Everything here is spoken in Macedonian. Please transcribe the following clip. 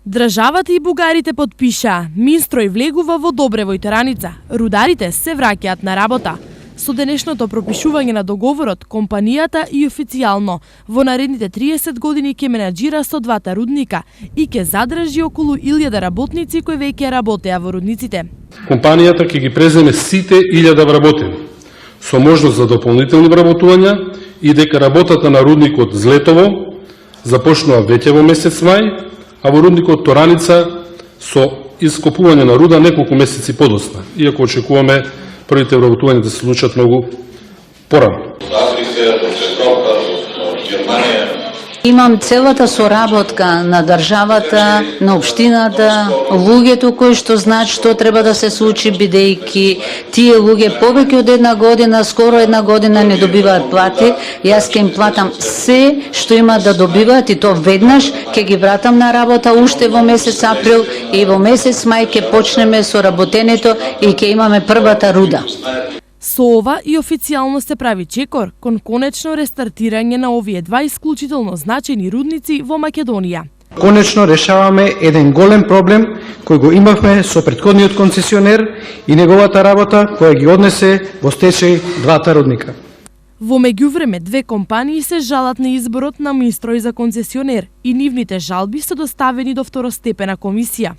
Државата и бугарите подпишаа, Минстрој влегува во Добрево и Тераница, рударите се враќаат на работа. Со денешното пропишување на договорот, компанијата и официјално во наредните 30 години ќе менаџира со двата рудника и ќе задржи околу 1000 работници кои веќе работеа во рудниците. Компанијата ќе ги преземе сите 1000 вработени, со можност за дополнителни вработувања и дека работата на рудникот Злетово започнува веќе во месец мај, а во рудникот Тораница со ископување на руда неколку месеци подоцна, иако очекуваме првите вработувања да се случат многу порано. Имам целата соработка на државата, на општината, луѓето кои што знаат што треба да се случи, бидејќи тие луѓе повеќе од една година, скоро една година не добиваат плати. Јас ќе им платам се што имаат да добиваат и то веднаш, ќе ги вратам на работа уште во месец април и во месец мај ќе почнеме со работењето и ќе имаме првата руда. Со ова и официјално се прави чекор кон конечно рестартирање на овие два исклучително значајни рудници во Македонија. Конечно решаваме еден голем проблем кој го имавме со претходниот концесионер и неговата работа која ги однесе во стечај двата рудника. Во меѓувреме, две компании се жалат на изборот на Минстрој за концесионер и нивните жалби се доставени до второстепена комисија.